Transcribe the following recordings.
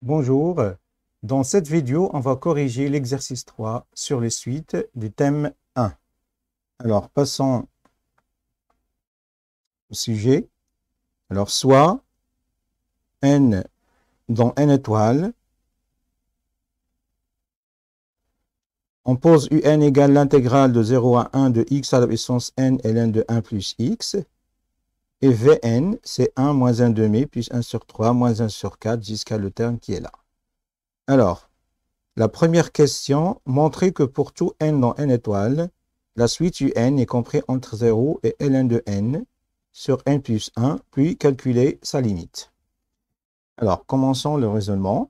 Bonjour, dans cette vidéo, on va corriger l'exercice 3 sur les suites du thème 1. Alors, passons au sujet. Alors, soit n dans n étoiles, on pose un égale l'intégrale de 0 à 1 de x à la puissance n ln de 1 plus x, et Vn, c'est 1 moins 1 demi plus 1 sur 3 moins 1 sur 4 jusqu'à le terme qui est là. Alors, la première question, montrer que pour tout n dans n étoiles, la suite un est comprise entre 0 et ln de n sur n plus 1, puis calculer sa limite. Alors, commençons le raisonnement.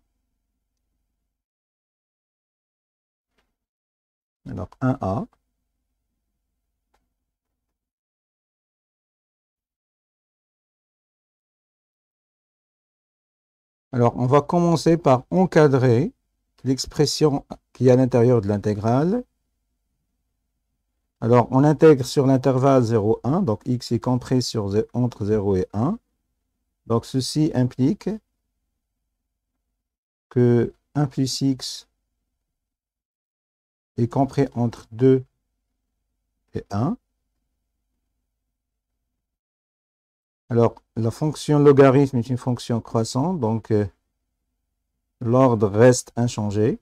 Alors, 1a. Alors, on va commencer par encadrer l'expression qui est à l'intérieur de l'intégrale. Alors, on intègre sur l'intervalle 0, 1, donc x est compris entre 0 et 1. Donc, ceci implique que 1 plus x est compris entre 2 et 1. Alors, la fonction logarithme est une fonction croissante, donc l'ordre reste inchangé.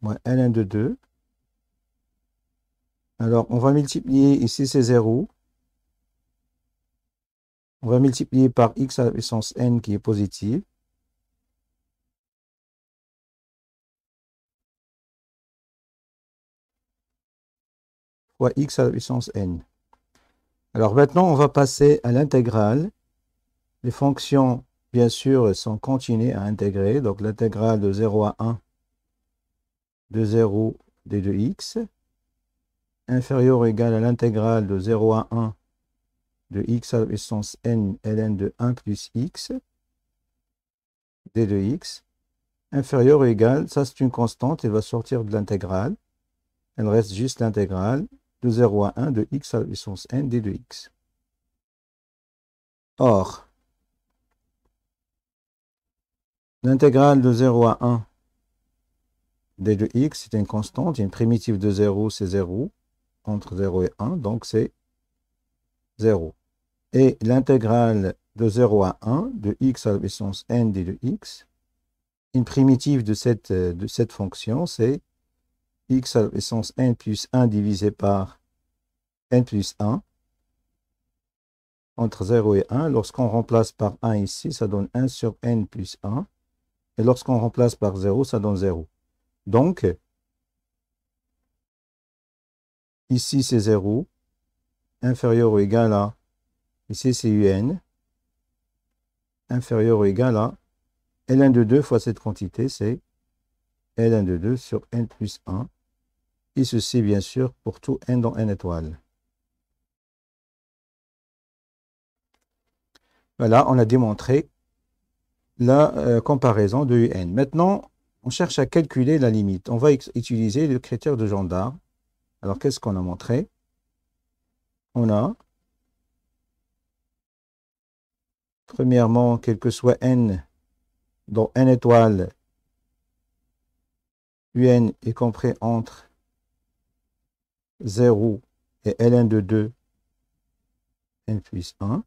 Moins ln de 2. Alors, on va multiplier, ici c'est 0. On va multiplier par x à la puissance n qui est positive. Fois x à la puissance n. Alors maintenant, on va passer à l'intégrale. Les fonctions, bien sûr, sont continuées à intégrer. Donc l'intégrale de 0 à 1 de 0 d de x inférieur ou égal à l'intégrale de 0 à 1 de x à la puissance n ln de 1 plus x d de x inférieur ou égal, ça c'est une constante, elle va sortir de l'intégrale. Elle reste juste l'intégrale de 0 à 1 de x à la puissance n d de x. Or, l'intégrale de 0 à 1 d de x, c'est une constante. Il y a une primitive de 0, c'est 0. Entre 0 et 1, donc c'est 0. Et l'intégrale de 0 à 1 de x à la puissance n d de x, une primitive de cette fonction, c'est x à la puissance n plus 1 divisé par n plus 1 entre 0 et 1. Lorsqu'on remplace par 1 ici, ça donne 1 sur n plus 1. Et lorsqu'on remplace par 0, ça donne 0. Donc, ici c'est 0, inférieur ou égal à, ici c'est un, inférieur ou égal à ln de 2 fois cette quantité, c'est ln de 2 sur n plus 1. Et ceci, bien sûr, pour tout n dans n étoiles. Voilà, on a démontré la comparaison de un. Maintenant, on cherche à calculer la limite. On va utiliser le critère de Gendarme. Alors, qu'est-ce qu'on a montré? On a, premièrement, quel que soit n dans n étoiles, un est compris entre 0 et ln de 2, n plus 1.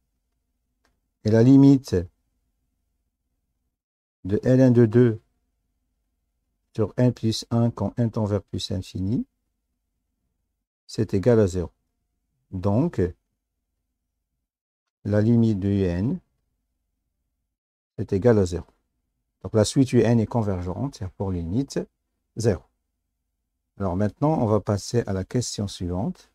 Et la limite de ln de 2 sur n plus 1 quand n tend vers plus infini, c'est égal à 0. Donc, la limite de un est égale à 0. Donc, la suite un est convergente, c'est pour limite 0. Alors, maintenant, on va passer à la question suivante.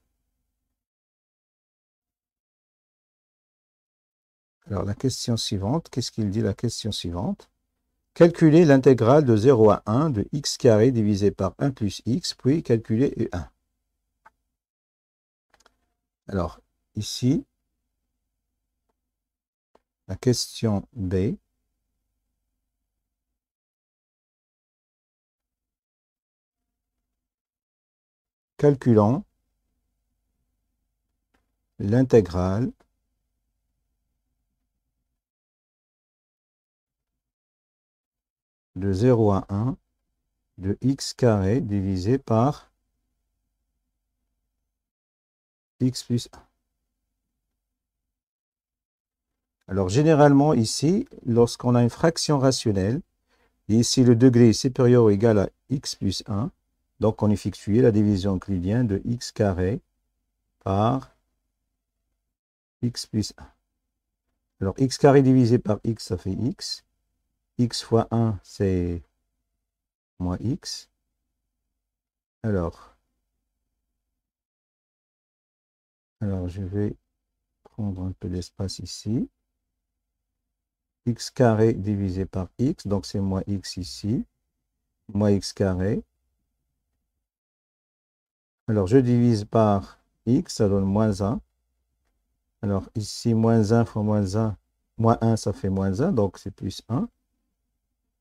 Alors, la question suivante, qu'est-ce qu'il dit la question suivante? Calculer l'intégrale de 0 à 1 de x carré divisé par 1 plus x, puis calculer U1. Alors, ici, la question B. Calculons l'intégrale de 0 à 1 de x carré divisé par x plus 1. Alors, généralement, ici, lorsqu'on a une fraction rationnelle, et ici le degré est supérieur ou égal à x plus 1, donc on effectue la division euclidienne de x carré par x plus 1. Alors, x carré divisé par x, ça fait x. X fois 1, c'est moins x. Alors, je vais prendre un peu d'espace ici. X carré divisé par x, donc c'est moins x ici. Moins x carré. Alors, je divise par x, ça donne moins 1. Alors, ici, moins 1 fois moins 1, moins 1, ça fait moins 1, donc c'est plus 1.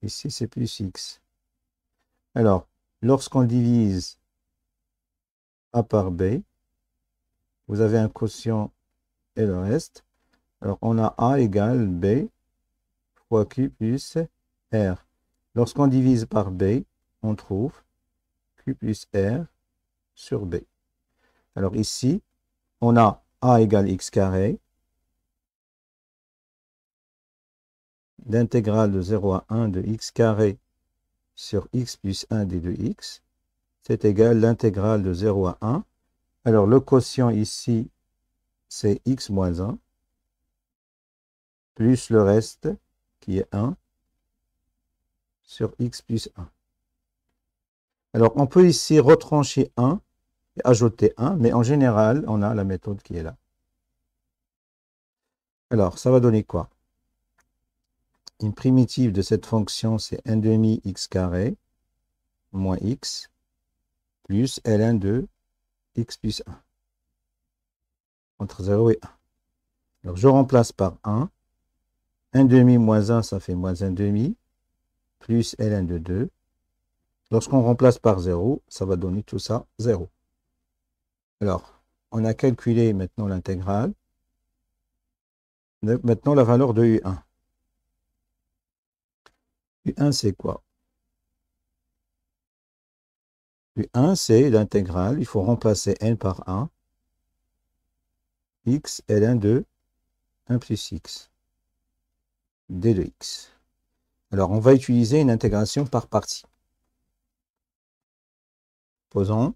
Ici, c'est plus x. Alors, lorsqu'on divise a par b, vous avez un quotient et le reste. Alors, on a a égale b fois q plus r. Lorsqu'on divise par b, on trouve q plus r sur b. Alors, ici, on a a égale x carré. L'intégrale de 0 à 1 de x carré sur x plus 1 d de x, c'est égal à l'intégrale de 0 à 1. Alors, le quotient ici, c'est x moins 1, plus le reste, qui est 1, sur x plus 1. Alors, on peut ici retrancher 1 et ajouter 1, mais en général, on a la méthode qui est là. Alors, ça va donner quoi? Une primitive de cette fonction, c'est 1 demi x carré moins x plus ln de x plus 1 entre 0 et 1. Alors, je remplace par 1. 1 demi moins 1, ça fait moins 1 demi, plus ln de 2. Lorsqu'on remplace par 0, ça va donner tout ça 0. Alors, on a calculé maintenant l'intégrale. Maintenant, la valeur de U1. U1, c'est quoi? U1, c'est l'intégrale. Il faut remplacer n par 1. X ln de 1 plus x. D de x. Alors, on va utiliser une intégration par partie. Posons.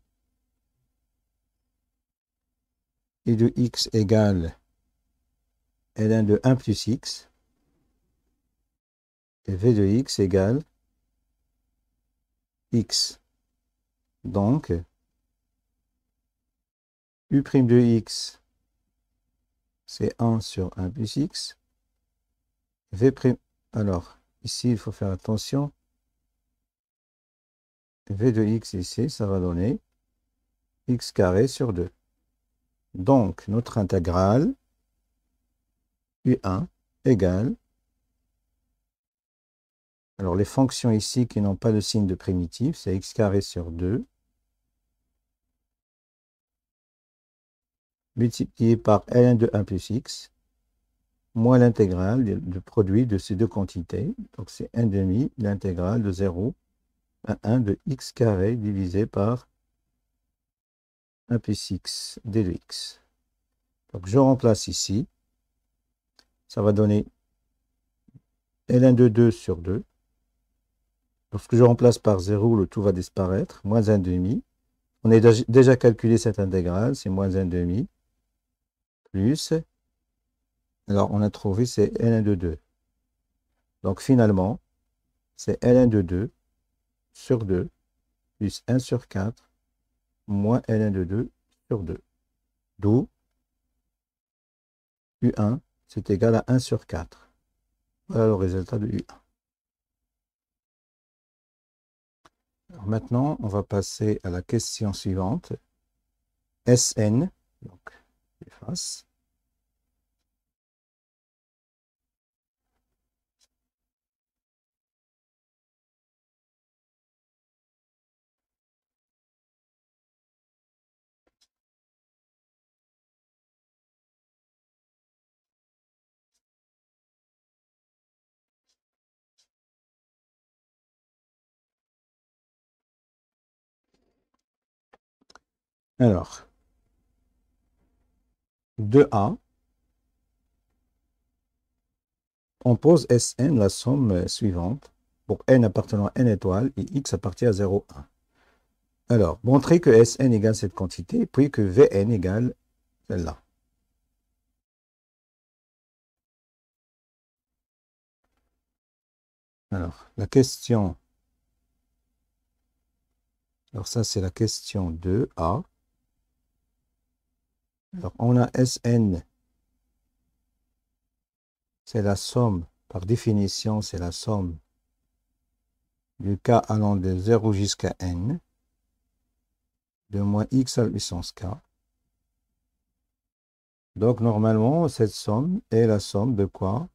I de x égale ln de 1 plus x. Et v de x égale x. Donc, U' de x, c'est 1 sur 1 plus x. V', alors, ici, il faut faire attention. V de x ici, ça va donner x carré sur 2. Donc, notre intégrale, U1 égale, alors les fonctions ici qui n'ont pas le signe de primitive, c'est x carré sur 2, multiplié par ln de 1 plus x, moins l'intégrale du produit de ces deux quantités. Donc, c'est 1 demi, l'intégrale de 0 à 1 de x carré divisé par 1 plus x d de x. Donc, je remplace ici. Ça va donner ln de 2 sur 2. Lorsque je remplace par 0, le tout va disparaître. Moins 1 demi. On a déjà calculé cette intégrale. C'est moins 1 demi. Plus. Alors, on a trouvé, c'est ln de 2. Donc, finalement, c'est ln de 2 sur 2 plus 1 sur 4 moins ln de 2 sur 2. D'où U1, c'est égal à 1 sur 4. Voilà le résultat de U1. Alors maintenant, on va passer à la question suivante. Sn, donc j'efface. Alors, de A, on pose Sn la somme suivante pour n appartenant à n étoiles et x appartient à 0, 1. Alors, montrer que Sn égale cette quantité, puis que Vn égale celle-là. Alors, la question... Alors, ça, c'est la question 2A. Alors, on a Sn, c'est la somme, par définition, c'est la somme du k allant de 0 jusqu'à n, de moins x à la puissance k. Donc, normalement, cette somme est la somme de quoi?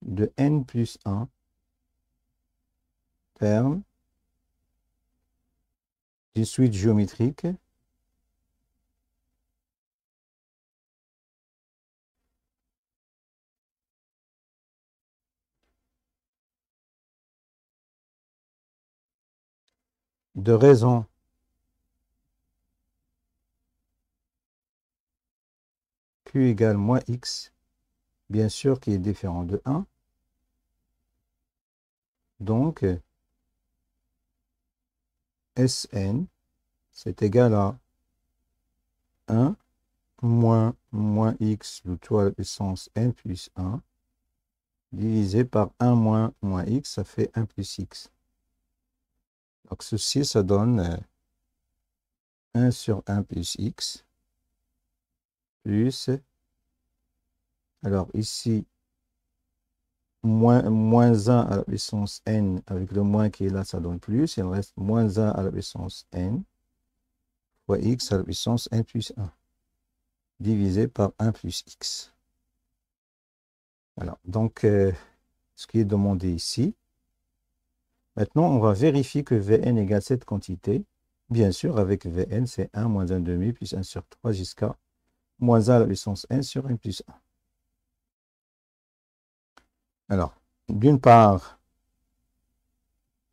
De n plus 1 termes d'une suite géométrique de raison q égale moins x, bien sûr, qui est différent de 1. Donc, Sn, c'est égal à 1 moins x, le tout à la puissance n plus 1, divisé par 1 moins x, ça fait 1 plus x. Donc, ceci, ça donne 1 sur 1 plus x, plus, alors ici, moins 1 à la puissance n, avec le moins qui est là, ça donne plus. Il reste moins 1 à la puissance n, fois x à la puissance n plus 1, divisé par 1 plus x. Alors, donc, ce qui est demandé ici. Maintenant, on va vérifier que Vn égale cette quantité. Bien sûr, avec Vn, c'est 1 moins 1 demi plus 1 sur 3 jusqu'à moins 1 à la puissance n sur n plus 1. Alors, d'une part,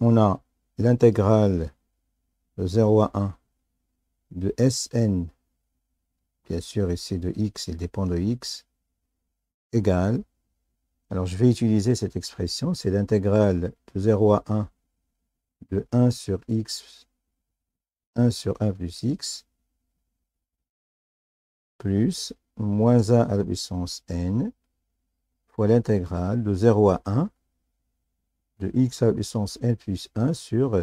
on a l'intégrale de 0 à 1 de Sn, bien sûr, ici de x, il dépend de x, égale, alors je vais utiliser cette expression, c'est l'intégrale de 0 à 1 de 1 sur x, 1 sur 1 plus x, plus moins 1 à la puissance n, fois l'intégrale de 0 à 1 de x à la puissance n plus 1 sur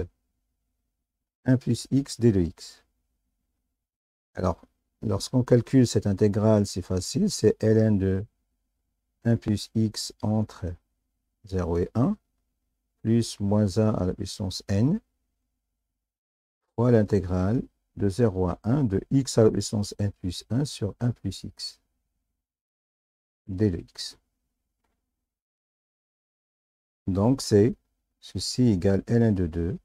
1 plus x d de x. Alors, lorsqu'on calcule cette intégrale, c'est facile, c'est ln de 1 plus x entre 0 et 1, plus moins 1 à la puissance n, fois l'intégrale de 0 à 1 de x à la puissance n plus 1 sur 1 plus x d de x. Donc, c'est ceci égale ln de 2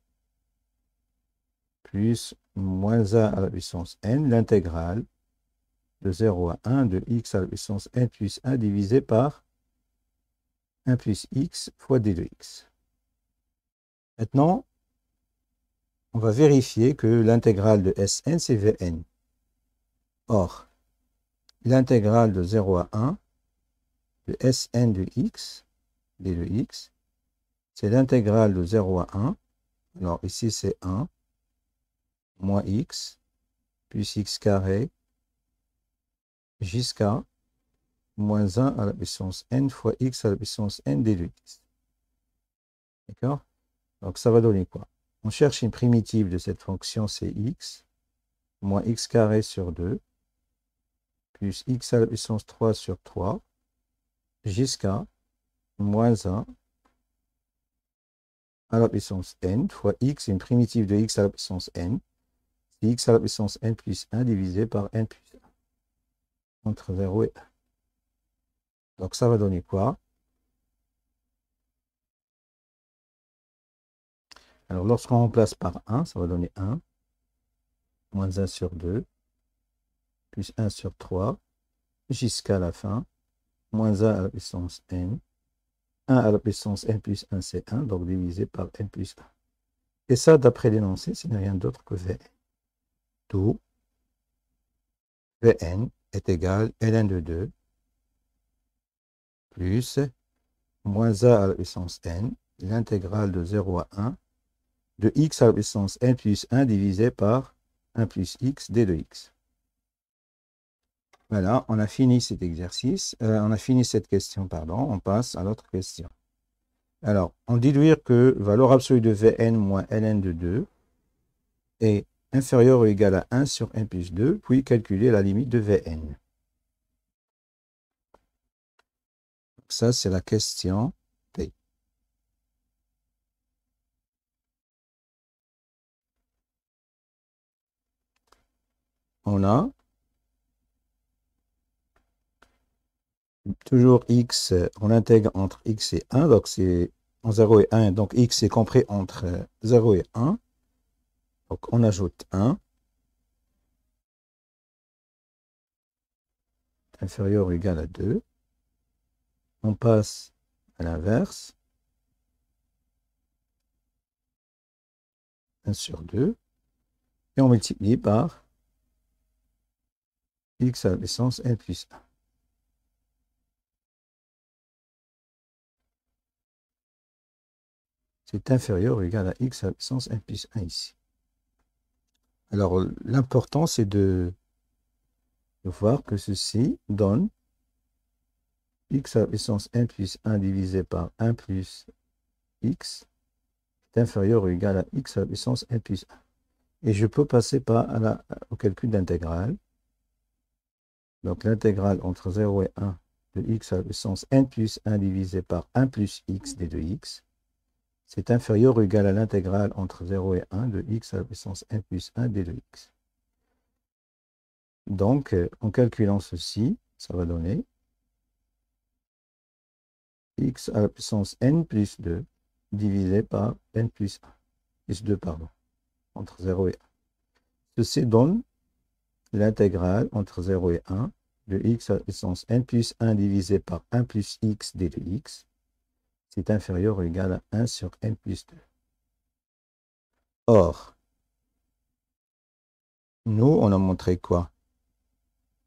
plus moins 1 à la puissance n, l'intégrale de 0 à 1 de x à la puissance n plus 1 divisé par 1 plus x fois d de x. Maintenant, on va vérifier que l'intégrale de Sn, c'est Vn. Or, l'intégrale de 0 à 1 de Sn de x, d de x, c'est l'intégrale de 0 à 1. Alors ici, c'est 1 moins x plus x carré jusqu'à moins 1 à la puissance n fois x à la puissance n d de x. D'accord? Donc, ça va donner quoi? On cherche une primitive de cette fonction, c'est x, moins x carré sur 2, plus x à la puissance 3 sur 3, jusqu'à moins 1 à la puissance n fois x, une primitive de x à la puissance n, c'est x à la puissance n plus 1 divisé par n plus 1, entre 0 et 1. Donc, ça va donner quoi? Alors, lorsqu'on remplace par 1, ça va donner 1, moins 1 sur 2, plus 1 sur 3, jusqu'à la fin, moins 1 à la puissance n, 1 à la puissance n plus 1, c'est 1, donc divisé par n plus 1. Et ça, d'après l'énoncé, ce n'est rien d'autre que Vn. D'où Vn est égal à ln de 2 plus moins a à la puissance n, l'intégrale de 0 à 1, de x à la puissance n plus 1 divisé par 1 plus x d de x. Voilà, on a fini cet exercice, on a fini cette question, pardon, on passe à l'autre question. Alors, on déduire que valeur absolue de Vn moins ln de 2 est inférieure ou égale à 1 sur n plus 2, puis calculer la limite de Vn. Ça, c'est la question P. On a toujours x, on intègre entre x et 1, donc c'est en 0 et 1, donc x est compris entre 0 et 1. Donc on ajoute 1, inférieur ou égal à 2. On passe à l'inverse, 1 sur 2, et on multiplie par x à la puissance n plus 1. C'est inférieur ou égal à x à la puissance n plus 1 ici. Alors, l'important, c'est de voir que ceci donne x à la puissance n plus 1 divisé par 1 plus x est inférieur ou égal à x à la puissance n plus 1. Et je peux passer au calcul d'intégrale. Donc, l'intégrale entre 0 et 1 de x à la puissance n plus 1 divisé par 1 plus x d de x, c'est inférieur ou égal à l'intégrale entre 0 et 1 de x à la puissance n plus 1 d de x. Donc, en calculant ceci, ça va donner x à la puissance n plus 2 divisé par n plus 1, plus 2, pardon, entre 0 et 1. Ceci donne l'intégrale entre 0 et 1 de x à la puissance n plus 1 divisé par 1 plus x d de x, c'est inférieur ou égal à 1 sur n plus 2. Or, nous, on a montré quoi?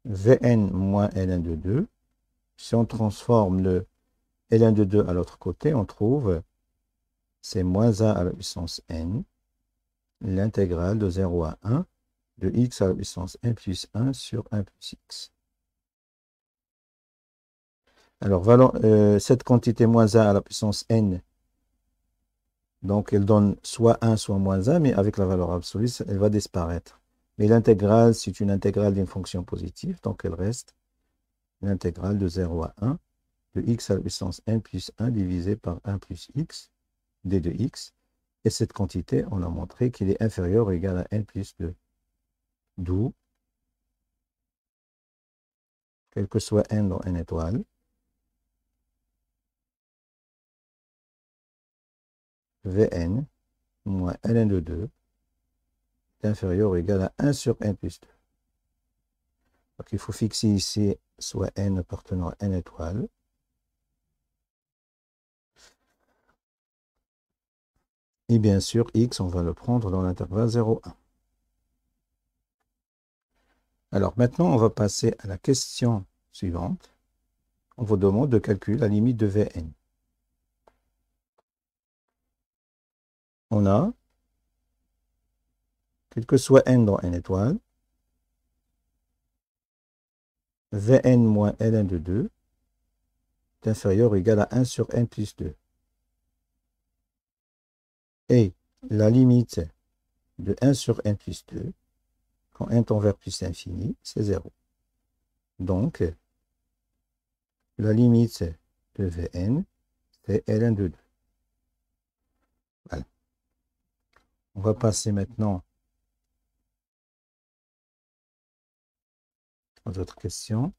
Vn moins ln de 2. Si on transforme le ln de 2 à l'autre côté, on trouve c'est moins 1 à la puissance n, l'intégrale de 0 à 1 de x à la puissance n plus 1 sur 1 plus x. Alors, cette quantité moins 1 à la puissance n, donc elle donne soit 1, soit moins 1, mais avec la valeur absolue, elle va disparaître. Mais l'intégrale, c'est une intégrale d'une fonction positive, donc elle reste l'intégrale de 0 à 1 de x à la puissance n plus 1 divisé par 1 plus x d de x. Et cette quantité, on a montré qu'il est inférieur ou égal à n plus 2. D'où, quel que soit n dans n étoile, Vn moins ln de 2 est inférieur ou égal à 1 sur n plus 2. Donc il faut fixer ici soit n appartenant à n étoile. Et bien sûr, x, on va le prendre dans l'intervalle 0,1. Alors maintenant, on va passer à la question suivante. On vous demande de calculer la limite de Vn. On a, quel que soit n dans n étoile, Vn moins ln de 2 est inférieur ou égal à 1 sur n plus 2. Et la limite de 1 sur n plus 2, quand n tend vers plus l'infini, c'est 0. Donc, la limite de Vn, c'est ln de 2. Voilà. On va passer maintenant aux autres questions.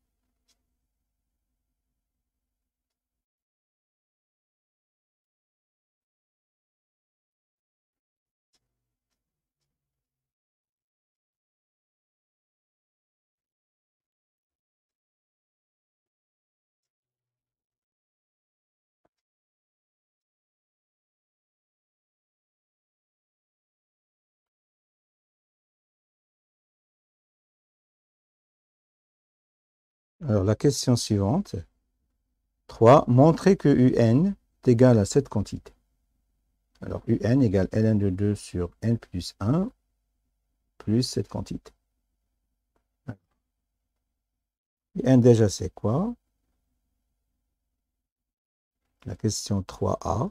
Alors, la question suivante. 3. Montrer que UN est égal à cette quantité. Alors, UN égale ln de 2 sur n plus 1 plus cette quantité. UN déjà, c'est quoi? La question 3a.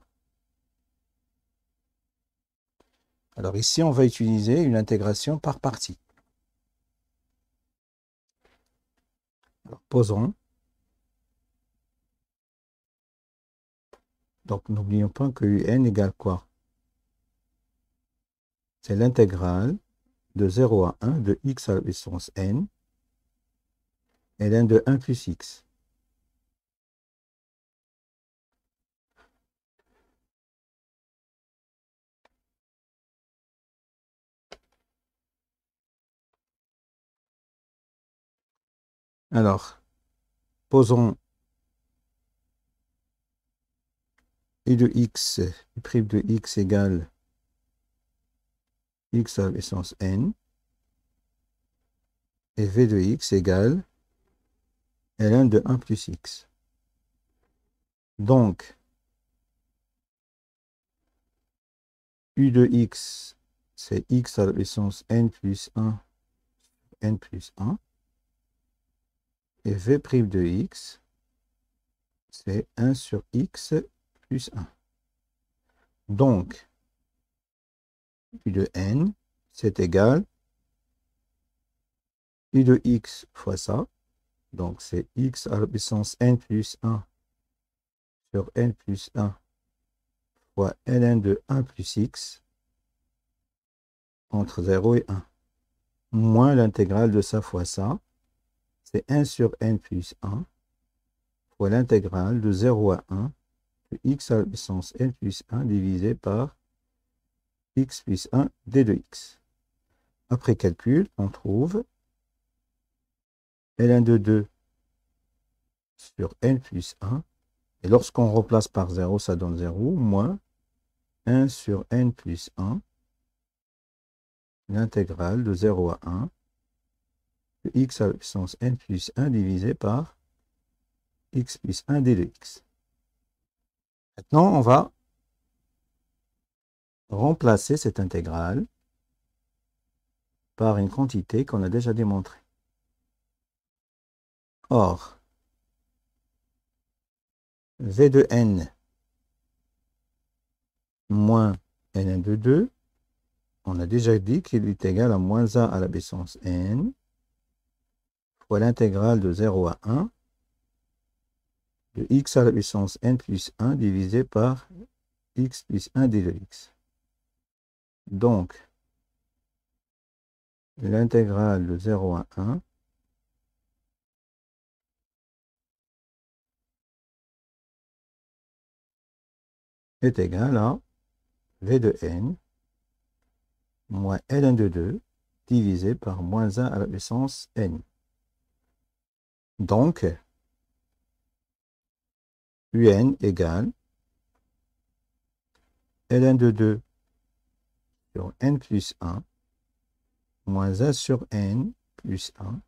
Alors ici, on va utiliser une intégration par partie. Alors, posons. Donc, n'oublions pas que UN égale quoi? C'est l'intégrale de 0 à 1 de x à la puissance n, ln de 1 plus x. Alors, posons u de x, u' de x égale x à la puissance n, et v de x égale ln de 1 plus x. Donc, u de x, c'est x à la puissance n plus 1, n plus 1. Et v' de x, c'est 1 sur x plus 1. Donc, u de n, c'est égal u de x fois ça. Donc, c'est x à la puissance n plus 1 sur n plus 1 fois ln de 1 plus x entre 0 et 1. Moins l'intégrale de ça fois ça, c'est 1 sur n plus 1 fois l'intégrale de 0 à 1 de x à la puissance n plus 1 divisé par x plus 1 d de x. Après calcul, on trouve ln de 2 sur n plus 1. Et lorsqu'on remplace par 0, ça donne 0, moins 1 sur n plus 1, l'intégrale de 0 à 1, de x à la puissance n plus 1 divisé par x plus 1 d de x. Maintenant, on va remplacer cette intégrale par une quantité qu'on a déjà démontrée. Or, v de n moins ln de 2, on a déjà dit qu'il est égal à moins 1 à la puissance n fois l'intégrale de 0 à 1 de x à la puissance n plus 1 divisé par x plus 1 d de x. Donc, l'intégrale de 0 à 1 est égale à v de n moins ln de 2 divisé par moins 1 à la puissance n. Donc, un égale ln de 2 sur n plus 1 moins 1 sur n plus 1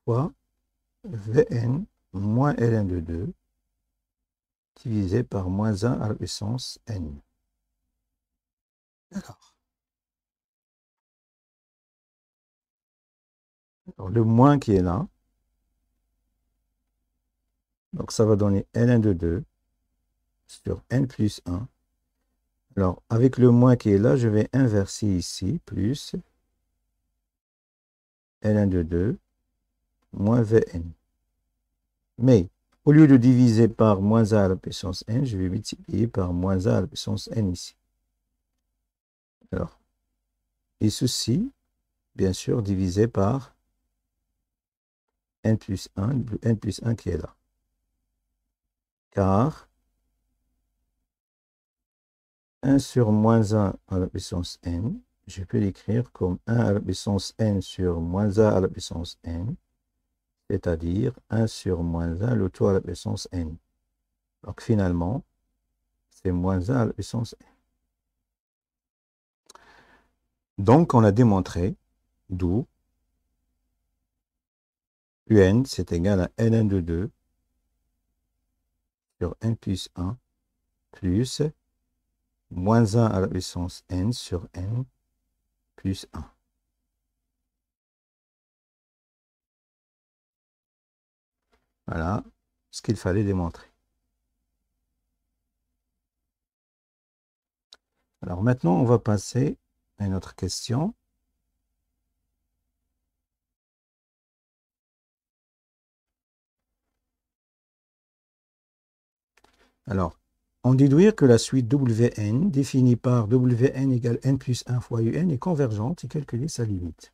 fois Vn moins ln de 2 divisé par moins 1 à la puissance n. Alors, le moins qui est là, donc ça va donner ln de 2 sur n plus 1. Alors, avec le moins qui est là, je vais inverser ici, plus ln de 2 moins Vn. Mais, au lieu de diviser par moins 1 à la puissance n, je vais multiplier par moins 1 à la puissance n ici. Alors, et ceci, bien sûr, divisé par n plus 1, le n plus 1 qui est là. Car 1 sur moins 1 à la puissance n, je peux l'écrire comme 1 à la puissance n sur moins 1 à la puissance n, c'est-à-dire 1 sur moins 1, le tout à la puissance n. Donc finalement, c'est moins 1 à la puissance n. Donc on a démontré, d'où Un, c'est égal à ln de 2 sur n plus 1 plus moins 1 à la puissance n sur n plus 1. Voilà ce qu'il fallait démontrer. Alors maintenant, on va passer à une autre question. Alors, on déduire que la suite Wn définie par Wn égale n plus 1 fois Un est convergente et calculer sa limite.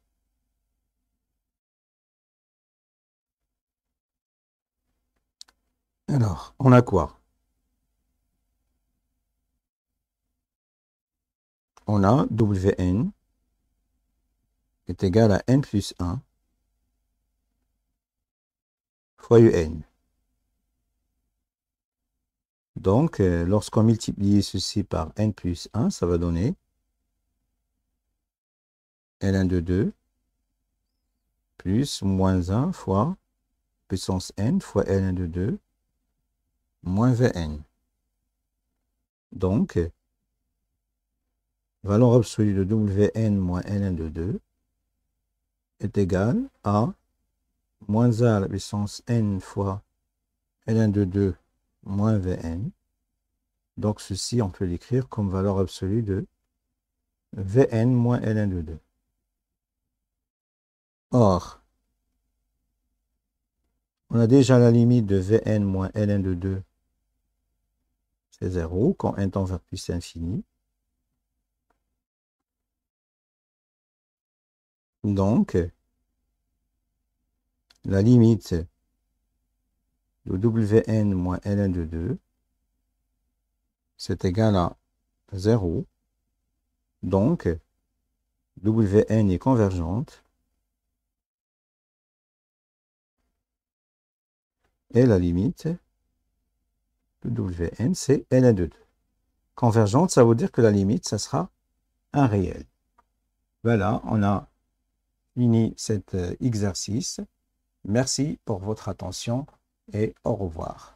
Alors, on a quoi? On a Wn est égal à n plus 1 fois Un. Donc, lorsqu'on multiplie ceci par n plus 1, ça va donner ln de 2 plus moins 1 fois puissance n fois ln de 2 moins Vn. Donc, valeur absolue de Wn moins ln de 2 est égale à moins 1 à la puissance n fois ln de 2 moins Vn. Donc, ceci, on peut l'écrire comme valeur absolue de Vn moins ln de 2. Or, on a déjà la limite de Vn moins ln de 2, c'est 0, quand n tend vers plus infini. Donc, la limite de Wn moins ln de 2, c'est égal à 0. Donc, Wn est convergente. Et la limite de Wn, c'est ln de 2. Convergente, ça veut dire que la limite, ça sera un réel. Voilà, on a fini cet exercice. Merci pour votre attention et au revoir.